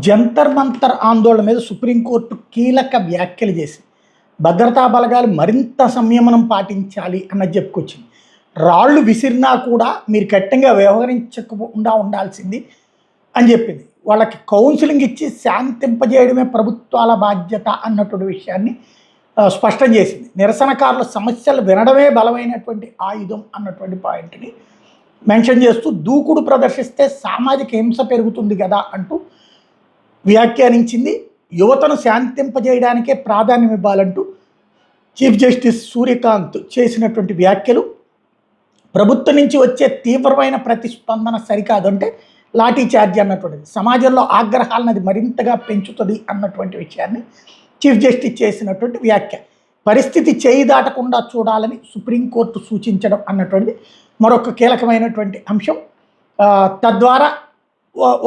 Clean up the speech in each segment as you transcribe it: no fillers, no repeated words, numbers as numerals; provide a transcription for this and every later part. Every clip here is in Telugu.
జంతర్ మంతర్ ఆందోళన మీద సుప్రీంకోర్టు కీలక వ్యాఖ్యలు చేసింది. భద్రతా బలగాలు మరింత సంయమనం పాటించాలి అన్నది చెప్పుకొచ్చింది. రాళ్ళు విసిరినా కూడా మీరు కఠినంగా వ్యవహరించకుండా ఉండాల్సింది అని చెప్పింది. వాళ్ళకి కౌన్సిలింగ్ ఇచ్చి శాంతింపజేయడమే ప్రభుత్వాల బాధ్యత అన్నటువంటి విషయాన్ని స్పష్టం చేసింది. నిరసనకారుల సమస్యలు వినడమే బలమైనటువంటి ఆయుధం అన్నటువంటి పాయింట్ని మెన్షన్ చేస్తూ దూకుడు ప్రదర్శిస్తే సామాజిక హింస పెరుగుతుంది కదా అంటూ వ్యాఖ్యానించింది. యువతను శాంతింపజేయడానికే ప్రాధాన్యం ఇవ్వాలంటూ చీఫ్ జస్టిస్ సూర్యకాంత్ చేసినటువంటి వ్యాఖ్యలు ప్రభుత్వం నుంచి వచ్చే తీవ్రమైన ప్రతిస్పందన సరికాదంటే లాఠీ చార్జీ అన్నటువంటిది సమాజంలో ఆగ్రహాలను అది మరింతగా పెంచుతుంది అన్నటువంటి విషయాన్ని చీఫ్ జస్టిస్ చేసినటువంటి వ్యాఖ్య. పరిస్థితి చేయి దాటకుండా చూడాలని సుప్రీంకోర్టు సూచించడం అన్నటువంటిది మరొక కీలకమైనటువంటి అంశం. తద్వారా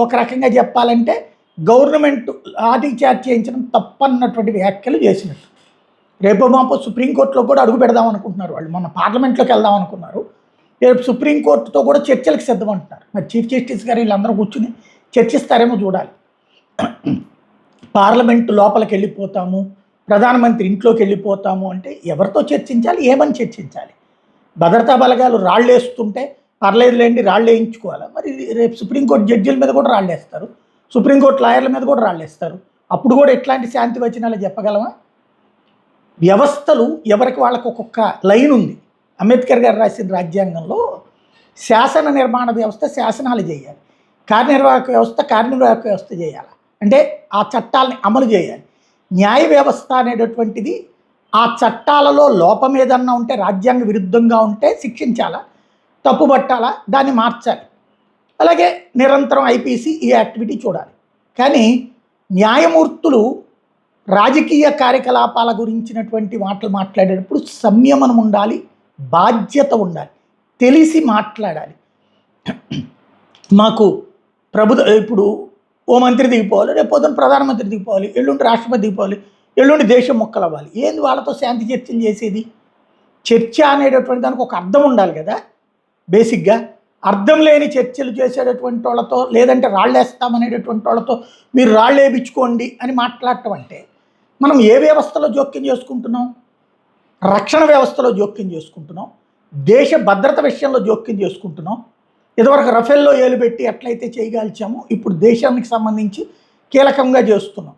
ఒక రకంగా చెప్పాలంటే గవర్నమెంట్ లాఠీ చార్జ్ చేయించడం తప్పన్నటువంటి వ్యాఖ్యలు చేసినట్టు. రేపు మాపో సుప్రీంకోర్టులో కూడా అడుగు పెడదాం అనుకుంటున్నారు వాళ్ళు. మొన్న పార్లమెంట్లోకి వెళ్దాం అనుకున్నారు. రేపు సుప్రీంకోర్టుతో కూడా చర్చలకు సిద్ధమంటున్నారు. మరి చీఫ్ జస్టిస్ గారు వీళ్ళందరూ కూర్చుని చర్చిస్తారేమో చూడాలి. పార్లమెంటు లోపలికి వెళ్ళిపోతాము, ప్రధానమంత్రి ఇంట్లోకి వెళ్ళిపోతాము అంటే ఎవరితో చర్చించాలి, ఏమని చర్చించాలి? భద్రతా బలగాలు రాళ్ళు వేస్తుంటే పర్లేదులేండి రాళ్ళు వేయించుకోవాలి. మరి రేపు సుప్రీంకోర్టు జడ్జీల మీద కూడా రాళ్ళు వేస్తారు, సుప్రీంకోర్టు లాయర్ల మీద కూడా రాళ్ళు వేస్తారు. అప్పుడు కూడా ఎట్లాంటి శాంతి వచనాలు చెప్పగలమా? వ్యవస్థలు ఎవరికి వాళ్ళకి ఒక్కొక్క లైన్ ఉంది. అంబేద్కర్ గారు రాసిన రాజ్యాంగంలో శాసన నిర్మాణ వ్యవస్థ శాసనాలు చేయాలి, కార్యనిర్వాహక వ్యవస్థ కార్యనిర్వాహక వ్యవస్థ చేయాలి, అంటే ఆ చట్టాలని అమలు చేయాలి. న్యాయ వ్యవస్థ అనేటటువంటిది ఆ చట్టాలలో లోపం ఏదన్నా ఉంటే రాజ్యాంగ విరుద్ధంగా ఉంటే శిక్షించాలా, తప్పుబట్టాలా, దాన్ని మార్చాలి. అలాగే నిరంతరం ఐపీసీ ఈ యాక్టివిటీ చూడాలి. కానీ న్యాయమూర్తులు రాజకీయ కార్యకలాపాల గురించినటువంటి మాటలు మాట్లాడేటప్పుడు సంయమనం ఉండాలి, బాధ్యత ఉండాలి, తెలిసి మాట్లాడాలి. మాకు ఇప్పుడు ఓ మంత్రి దిగిపోవాలి, రేపు పొద్దున ప్రధానమంత్రి దిగిపోవాలి, ఎల్లుండి రాష్ట్రపతి దిగిపోవాలి, ఎల్లుండి దేశం మొక్కలవ్వాలి. ఏంది వాళ్ళతో శాంతి చర్చలు చేసేది? చర్చ అనేటటువంటి దానికి ఒక అర్థం ఉండాలి కదా. బేసిక్గా అర్థం లేని చర్చలు చేసేటటువంటి వాళ్ళతో, లేదంటే రాళ్ళేస్తామనేటటువంటి వాళ్ళతో మీరు రాళ్ళు వేయించుకోండి అని మాట్లాడటం అంటే మనం ఏ వ్యవస్థలో జోక్యం చేసుకుంటున్నాం? రక్షణ వ్యవస్థలో జోక్యం చేసుకుంటున్నాం, దేశ భద్రత విషయంలో జోక్యం చేసుకుంటున్నాం. ఇదివరకు రఫేల్లో ఏలు పెట్టి ఎట్లయితే చేయగలిచామో ఇప్పుడు దేశానికి సంబంధించి కీలకంగా చేస్తున్నాం.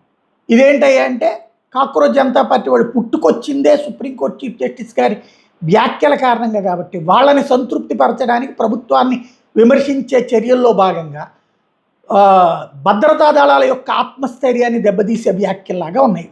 ఇదేంటయ్యా అంటే కాక్రోచ్ జనతా పార్టీ వాళ్ళు పుట్టుకొచ్చిందే సుప్రీంకోర్టు చీఫ్ జస్టిస్ గారి వ్యాఖ్యల కారణంగా. కాబట్టి వాళ్ళని సంతృప్తిపరచడానికి ప్రభుత్వాన్ని విమర్శించే చర్యల్లో భాగంగా భద్రతా దళాల యొక్క ఆత్మస్థైర్యాన్ని దెబ్బతీసే వ్యాఖ్యల్లాగా ఉన్నాయి.